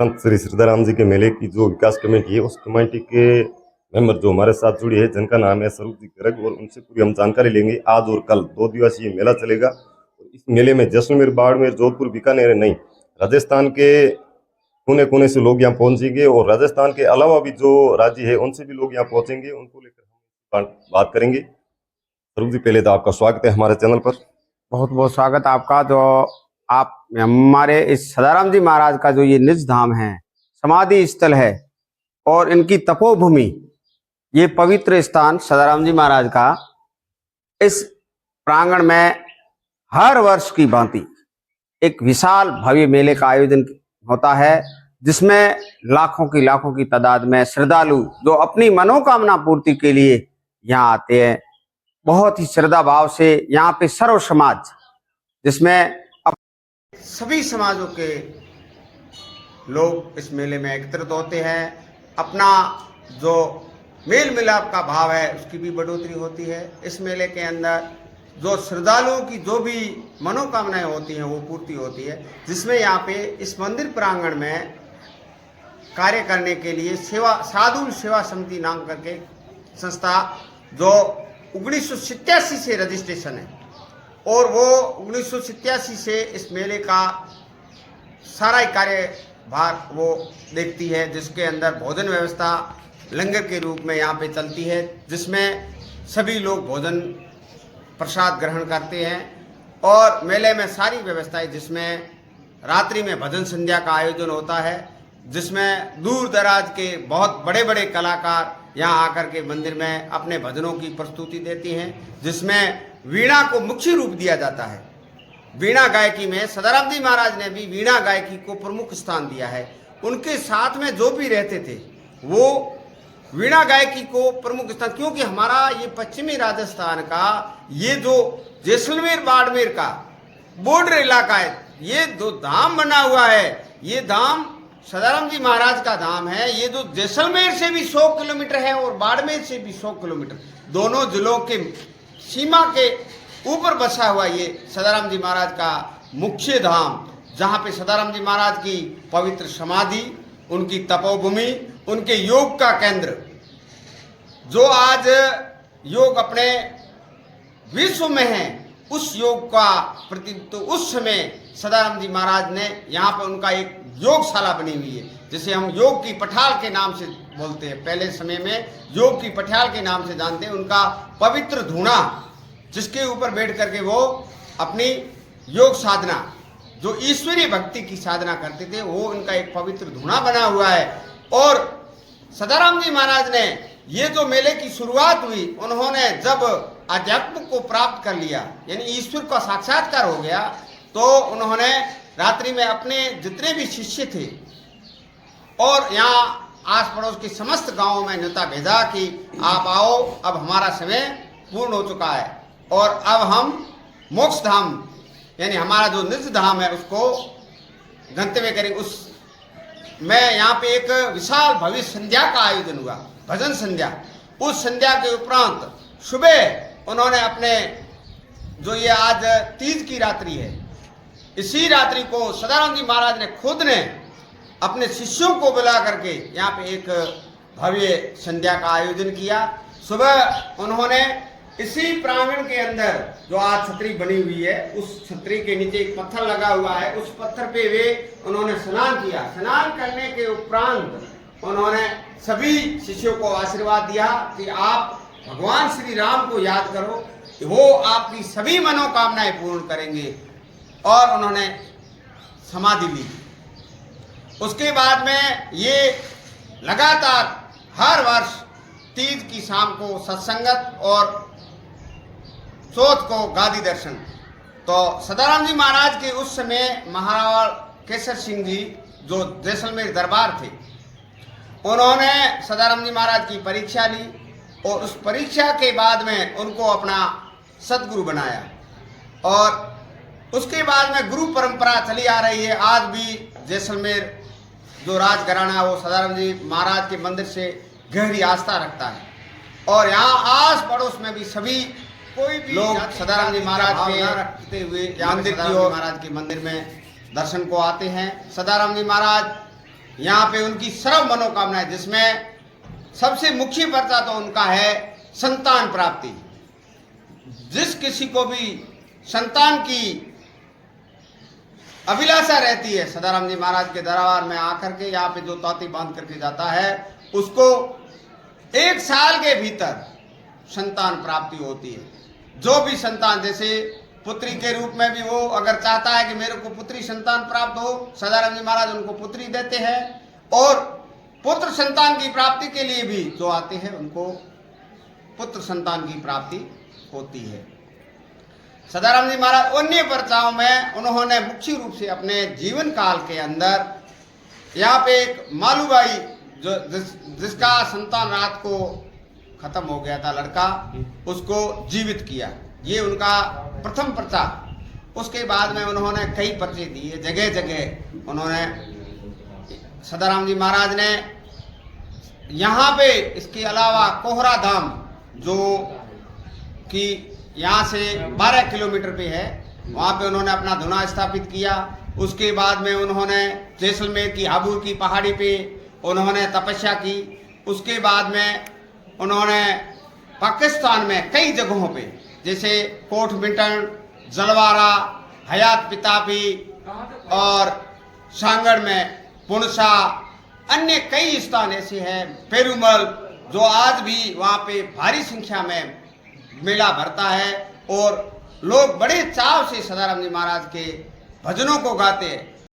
संत श्री सीताराम जी के मेले की जो विकास कमेटी है उस कमेटी के मेंबर जो हमारे साथ जुड़ी है, जिनका नाम है स्वरूप जी गर्ग, और उनसे पूरी हम जानकारी लेंगे। आज और कल 2 दिवसीय मेला चलेगा। और इस मेले में जैसलमेर, बाड़मेर, जोधपुर, बीकानेर नहीं, राजस्थान के कोने कोने से लोग यहाँ पहुंचेंगे, और राजस्थान के अलावा भी जो राज्य है उनसे भी लोग यहाँ पहुंचेंगे। उनको लेकर हम बात करेंगे। स्वरूप जी, पहले तो आपका स्वागत है हमारे चैनल पर। बहुत बहुत स्वागत आपका। जो आप हमारे इस सदाराम जी महाराज का जो ये निज धाम है, समाधि स्थल है और इनकी तपोभूमि, ये पवित्र स्थान सदाराम जी महाराज का, इस प्रांगण में हर वर्ष की भांति एक विशाल भव्य मेले का आयोजन होता है, जिसमें लाखों की तादाद में श्रद्धालु जो अपनी मनोकामना पूर्ति के लिए यहाँ आते हैं। बहुत ही श्रद्धा भाव से यहाँ पे सर्व समाज, जिसमें सभी समाजों के लोग इस मेले में एकत्रित होते हैं। अपना जो मेल मिलाप का भाव है उसकी भी बढ़ोतरी होती है। इस मेले के अंदर जो श्रद्धालुओं की जो भी मनोकामनाएं होती हैं वो पूर्ति होती है, जिसमें यहाँ पे इस मंदिर प्रांगण में कार्य करने के लिए साधु सेवा समिति नाम करके संस्था, जो 1987 से रजिस्ट्रेशन है, और वो 1987 से इस मेले का सारा कार्यभार वो देखती है, जिसके अंदर भोजन व्यवस्था लंगर के रूप में यहाँ पे चलती है, जिसमें सभी लोग भोजन प्रसाद ग्रहण करते हैं। और मेले में सारी व्यवस्थाएं, जिसमें रात्रि में भजन संध्या का आयोजन होता है, जिसमें दूर दराज के बहुत बड़े बड़े कलाकार यहाँ आकर के मंदिर में अपने भजनों की प्रस्तुति देती हैं, जिसमें वीणा को मुख्य रूप दिया जाता है। वीणा गायकी में सदाराम जी महाराज ने भी वीणा गायकी को प्रमुख स्थान दिया है। उनके साथ में जो भी रहते थे वो वीणा गायकी को प्रमुख स्थान, क्योंकि हमारा ये पश्चिमी राजस्थान का ये जो जैसलमेर बाड़मेर का बॉर्डर इलाका है, ये दो धाम बना हुआ है। ये धाम सदाराम जी महाराज का धाम है। ये जो जैसलमेर से भी 100 किलोमीटर है और बाड़मेर से भी 100 किलोमीटर, दोनों जिलों के सीमा के ऊपर बसा हुआ ये सदाराम जी महाराज का मुख्य धाम, जहाँ पे सदाराम जी महाराज की पवित्र समाधि, उनकी तपोभूमि, उनके योग का केंद्र, जो आज योग अपने विश्व में है, उस योग का प्रतिनिधित्व उस समय सदाराम जी महाराज ने यहाँ पर उनका एक योगशाला बनी हुई है, जिसे हम योग की पठाल के नाम से बोलते हैं। पहले समय में योग की पठाल के नाम से जानते हैं। उनका पवित्र धूना, जिसके ऊपर बैठ करके वो अपनी योग साधना, जो ईश्वरीय भक्ति की साधना करते थे, वो उनका एक पवित्र धूना बना हुआ है। और सदाराम जी महाराज ने ये जो मेले की शुरुआत हुई, उन्होंने जब अध्यात्म को प्राप्त कर लिया, यानी ईश्वर का साक्षात्कार हो गया, तो उन्होंने रात्रि में अपने जितने भी शिष्य थे और यहाँ आस पड़ोस के समस्त गांवों में न्योता भेजा कि आप आओ, अब हमारा समय पूर्ण हो चुका है और अब हम मोक्ष धाम, यानी हमारा जो निज धाम है, उसको गंतव्य करेंगे। उस में यहाँ पे एक विशाल भव्य संध्या का आयोजन हुआ, भजन संध्या। उस संध्या के उपरांत सुबह उन्होंने अपने, जो ये आज तीज की रात्रि है, इसी रात्रि को सदाराम जी महाराज ने खुद ने अपने शिष्यों को बुला करके यहाँ पे एक भव्य संध्या का आयोजन किया। सुबह उन्होंने इसी प्रांगण के अंदर जो आज छतरी बनी हुई है, उस छतरी के नीचे एक पत्थर लगा हुआ है, उस पत्थर पे वे उन्होंने स्नान किया। स्नान करने के उपरांत उन्होंने सभी शिष्यों को आशीर्वाद दिया कि आप भगवान श्री राम को याद करो, वो आपकी सभी मनोकामनाएं पूर्ण करेंगे। और उन्होंने समाधि ली। उसके बाद में ये लगातार हर वर्ष तीज की शाम को सत्संगत और चौथ को गादी दर्शन। तो सदाराम जी महाराज के उस समय महाराणा केसर सिंह जी, जो जैसलमेर दरबार थे, उन्होंने सदाराम जी महाराज की परीक्षा ली और उस परीक्षा के बाद में उनको अपना सदगुरु बनाया। और उसके बाद में गुरु परंपरा चली आ रही है। आज भी जैसलमेर जो राजघराना है वो सदाराम जी महाराज के मंदिर से गहरी आस्था रखता है। और यहाँ आस पड़ोस में भी सभी कोई भी लोग सदाराम जी महाराज के रखते हुए मंदिर की ओर, महाराज के मंदिर में दर्शन को आते हैं। सदाराम जी महाराज यहाँ पे उनकी सर्व मनोकामनाएं, जिसमें सबसे मुख्य पर्चा तो उनका है संतान प्राप्ति। जिस किसी को भी संतान की अभिलाषा रहती है, सदाराम जी महाराज के दरबार में आकर के यहाँ पे जो ताती बांध करके जाता है, उसको 1 साल के भीतर संतान प्राप्ति होती है। जो भी संतान, जैसे पुत्री के रूप में भी वो अगर चाहता है कि मेरे को पुत्री संतान प्राप्त हो, सदाराम जी महाराज उनको पुत्री देते हैं। और पुत्र संतान की प्राप्ति के लिए भी जो आते हैं उनको पुत्र संतान की प्राप्ति होती है। सदाराम जी महाराज अन्य पर्चाओं में उन्होंने मुख्य रूप से अपने जीवन काल के अंदर यहाँ पे एक मालूबाई जो जिसका संतान रात को खत्म हो गया था, लड़का, उसको जीवित किया। ये उनका प्रथम पर्चा। उसके बाद में उन्होंने कई पर्चे दिए, जगह जगह उन्होंने, सदाराम जी महाराज ने यहाँ पे इसके अलावा कोहरा धाम जो कि यहाँ से 12 किलोमीटर पे है, वहाँ पे उन्होंने अपना धुना स्थापित किया। उसके बाद में उन्होंने जैसलमेर की हाबूर की पहाड़ी पे उन्होंने तपस्या की। उसके बाद में उन्होंने पाकिस्तान में कई जगहों पे, जैसे कोट मिंटन, जलवारा, हयात पितापी और सांगड़ में पुणसा, अन्य कई स्थान ऐसे हैं, पेरुमल, जो आज भी वहाँ पे भारी संख्या में मेला भरता है और लोग बड़े चाव से सदाराम जी महाराज के भजनों को गाते हैं।